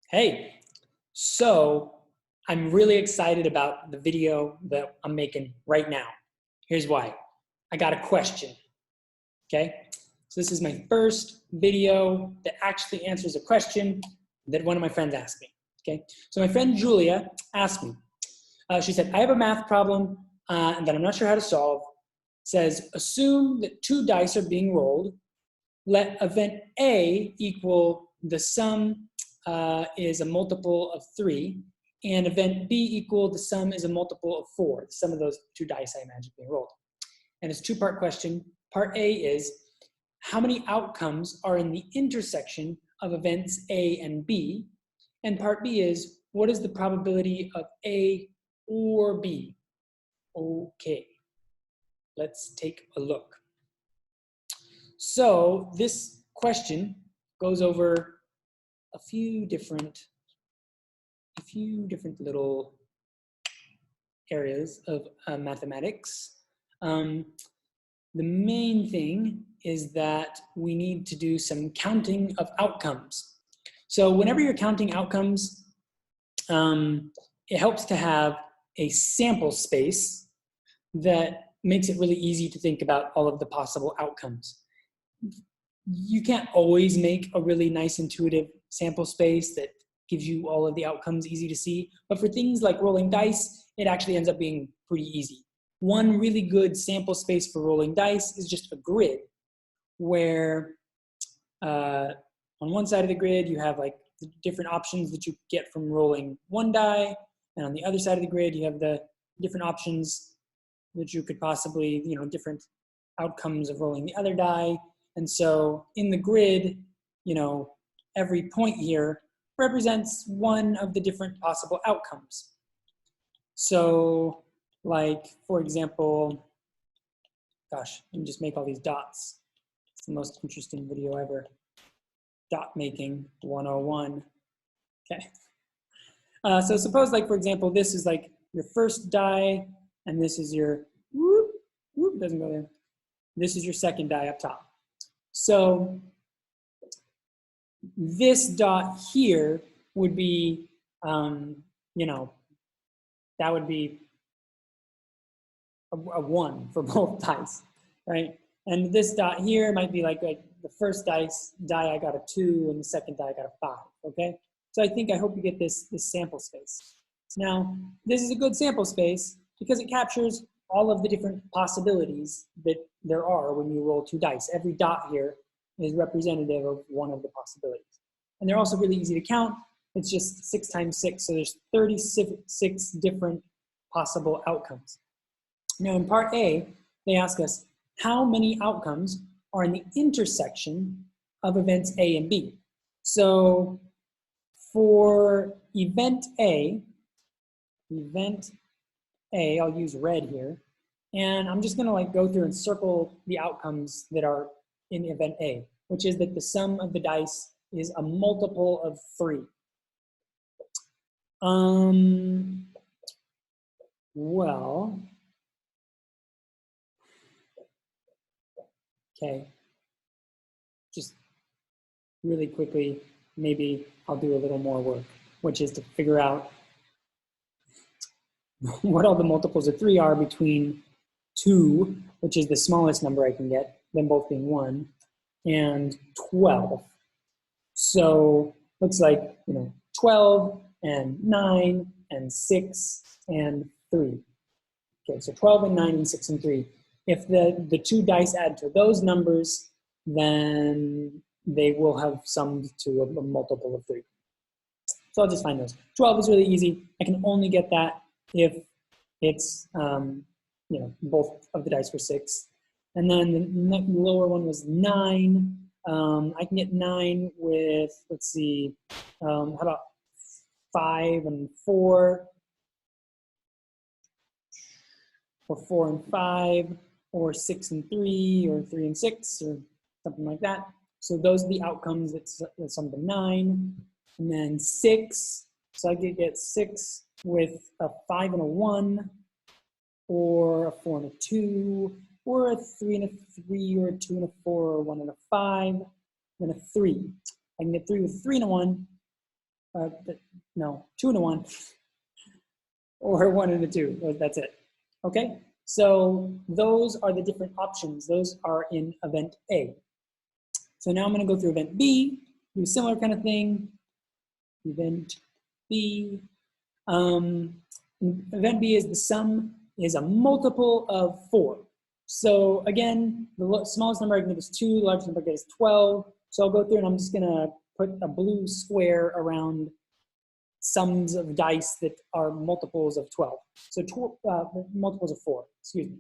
Hey, so I'm really excited about the video that I'm making right now. Here's why. I got a question, okay? So this is my first video that actually answers a question that one of my friends asked me, okay? So my friend Julia asked me, she said, I have a math problem that I'm not sure how to solve. It says, assume that two dice are being rolled. Let event A equal the sum is a multiple of 3, and event B equal the sum is a multiple of 4. The sum of those two dice I imagine being rolled. And it's a two-part question. Part A is, how many outcomes are in the intersection of events A and B? And part B is, what is the probability of A or B? Okay, let's take a look. So this question goes over a few different little areas of mathematics. The main thing is that we need to do some counting of outcomes. So whenever you're counting outcomes, it helps to have a sample space that makes it really easy to think about all of the possible outcomes. You can't always make a really nice intuitive sample space that gives you all of the outcomes easy to see, but for things like rolling dice, it actually ends up being pretty easy. One really good sample space for rolling dice is just a grid where on one side of the grid you have like the different options that you get from rolling one die, and on the other side of the grid you have the different options that you could possibly, different outcomes of rolling the other die. And so in the grid, every point here represents one of the different possible outcomes. So like, for example, gosh, let me just make all these dots. It's the most interesting video ever. Dot making 101. Okay. So suppose, like, for example, this is like your first die, and this is your, doesn't go there. This is your second die up top. So this dot here would be, that would be a 1 for both dice, right? And this dot here might be like the first die I got a 2, and the second die I got a 5, okay? So I hope you get this sample space. Now, this is a good sample space because it captures all of the different possibilities that there are when you roll two dice. Every dot here is representative of one of the possibilities. And they're also really easy to count. It's just 6 times 6, so there's 36 different possible outcomes. Now in part A, they ask us, how many outcomes are in the intersection of events A and B? So for event A, I'll use red here, and I'm just gonna go through and circle the outcomes that are in event A, which is that the sum of the dice is a multiple of 3. Well, okay, just really quickly, maybe I'll do a little more work, which is to figure out what all the multiples of 3 are between 2, which is the smallest number I can get, them both being 1, and 12. So looks like, 12 and 9 and 6 and 3. Okay, so 12 and 9 and 6 and 3. If the two dice add to those numbers, then they will have summed to a multiple of 3. So I'll just find those. 12 is really easy. I can only get that if it's, both of the dice were 6. And then the lower one was 9. I can get 9 with, let's see, how about 5 and 4, or 4 and 5, or 6 and 3, or 3 and 6, or something like that. So those are the outcomes that sum to 9. And then 6, so I could get 6 with a 5 and a 1, or a 4 and a 2, or a 3 and a 3, or a 2 and a 4, or a 1 and a 5, then a 3. I can get 3 with a 3 and a 1, no, 2 and a 1, or 1 and a 2, that's it. Okay, so those are the different options. Those are in event A. So now I'm going to go through event B, do a similar kind of thing. Event B. Event B is the sum is a multiple of 4. So again, the smallest number I can get is 2, the largest number I get is 12. So I'll go through and I'm just going to put a blue square around sums of dice that are multiples of 12. So multiples of 4, excuse me.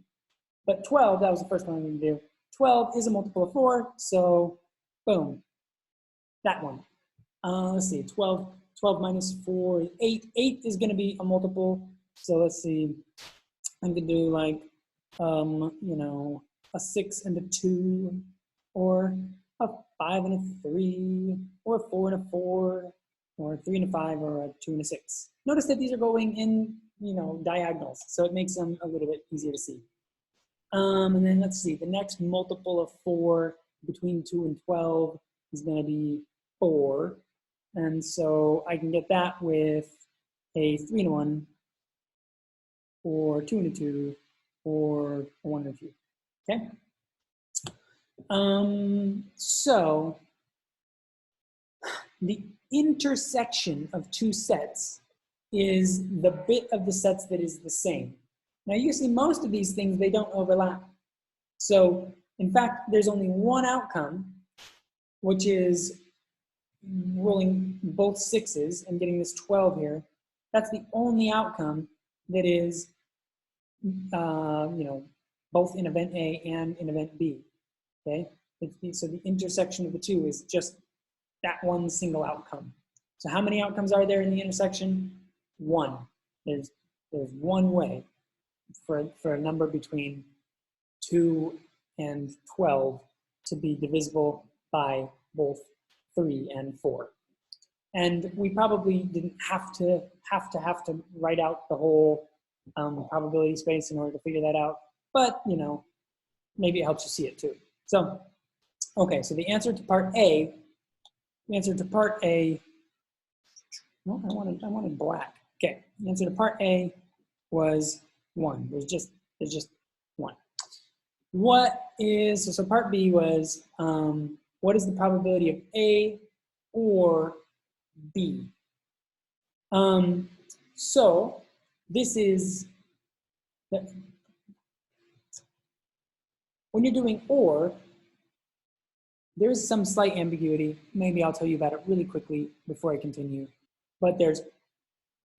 But 12, that was the first one I'm going to do. 12 is a multiple of 4, so boom, that one. Let's see, 12 minus 4 is 8. 8 is going to be a multiple. So let's see, I'm going to do like, you know, a 6 and a 2, or a 5 and a 3, or a 4 and a 4, or a 3 and a 5, or a 2 and a 6. Notice that these are going in, you know, diagonals, so it makes them a little bit easier to see. And then let's see, the next multiple of 4 between 2 and 12 is going to be 4. And so I can get that with a 3 and a 1, or 2 and a 2, or a 1 and a 2. Okay? So the intersection of two sets is the bit of the sets that is the same. Now you see most of these things, they don't overlap. So in fact, there's only one outcome, which is rolling both 6s and getting this 12 here. That's the only outcome that is, you know, both in event A and in event B. Okay, so the intersection of the two is just that one single outcome. So how many outcomes are there in the intersection? 1. There's one way for a number between 2 and 12 to be divisible by both 3 and 4. And we probably didn't have to write out the whole probability space in order to figure that out, but you know, maybe it helps you see it too. So, okay, so the answer to part A, no, I wanted black. Okay, the answer to part A was 1. There's just 1. So part B was, what is the probability of A or B? So this is, when you're doing OR, there's some slight ambiguity. Maybe I'll tell you about it really quickly before I continue. But there's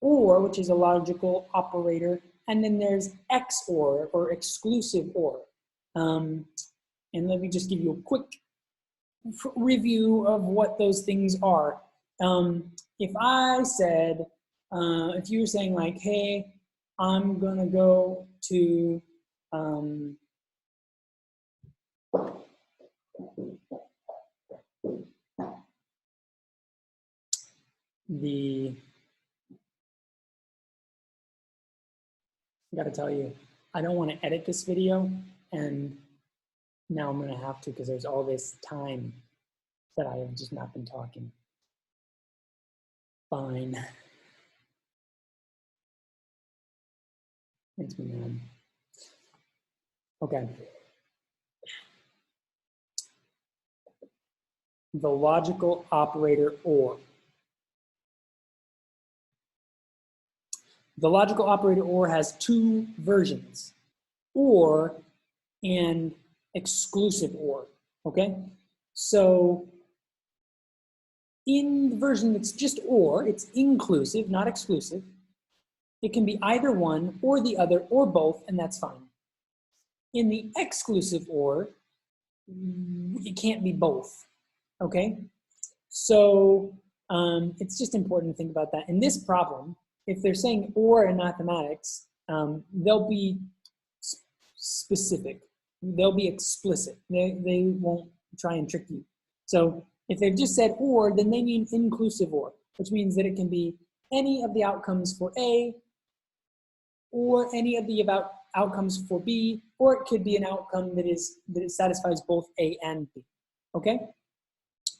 OR, which is a logical operator, and then there's XOR, or exclusive OR. And let me just give you a quick review of what those things are. If I said, if you were saying like, hey, I'm gonna go to I gotta tell you, I don't want to edit this video, and now I'm gonna have to because there's all this time that I have just not been talking. Fine. Makes me mad. Okay. The logical operator OR. The logical operator OR has 2 versions, OR and exclusive OR, okay? So in the version that's just OR, it's inclusive, not exclusive. It can be either one or the other or both, and that's fine. In the exclusive OR, it can't be both, okay? So it's just important to think about that. In this problem, if they're saying OR in mathematics, they'll be specific. They'll be explicit. They won't try and trick you. So if they've just said OR, then they mean inclusive OR, which means that it can be any of the outcomes for A, or any of the outcomes for B, or it could be an outcome that satisfies both A and B. Okay?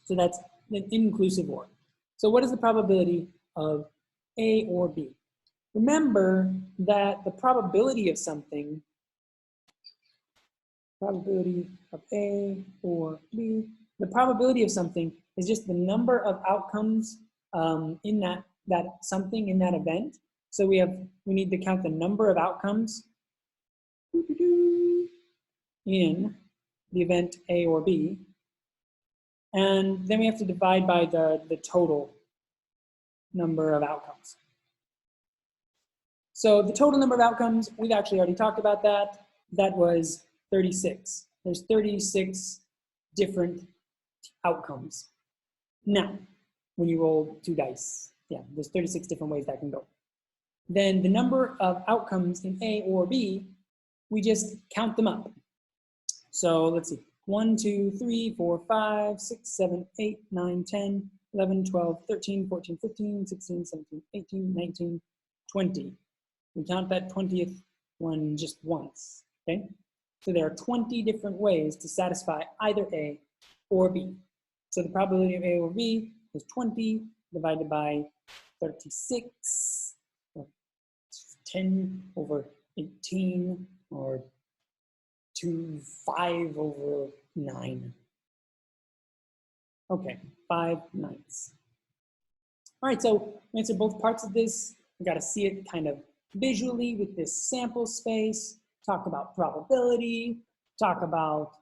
So that's an inclusive OR. So what is the probability of A or B? Remember that the probability of something, probability of A or B, the probability of something is just the number of outcomes in that something in that event. So we need to count the number of outcomes in the event A or B. And then we have to divide by the total number of outcomes. So the total number of outcomes, we've actually already talked about that. That was 36. There's 36 different outcomes. Now, when you roll 2 dice, yeah, there's 36 different ways that can go. Then the number of outcomes in A or B, we just count them up. So let's see, 1, 2, 3, 4, 5, 6, 7, 8, 9, 10, 11, 12, 13, 14, 15, 16, 17, 18, 19, 20. We count that 20th one just once, okay? So there are 20 different ways to satisfy either A or B. So the probability of A or B is 20 divided by 36, or 10 over 18, or 5 over 9. Okay, 5 ninths. All right, so we answer both parts of this. We got to see it kind of visually with this sample space, talk about probability, talk about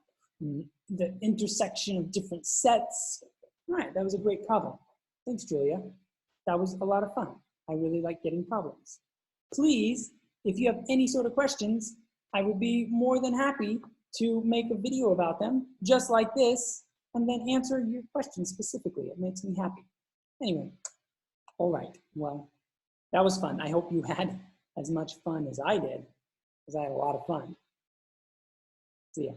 the intersection of different sets. All right, that was a great problem. Thanks, Julia. That was a lot of fun. I really like getting problems. Please, if you have any sort of questions, I would be more than happy to make a video about them, just like this, and then answer your questions specifically. It makes me happy. Anyway, all right, well, that was fun. I hope you had as much fun as I did, because I had a lot of fun. See ya.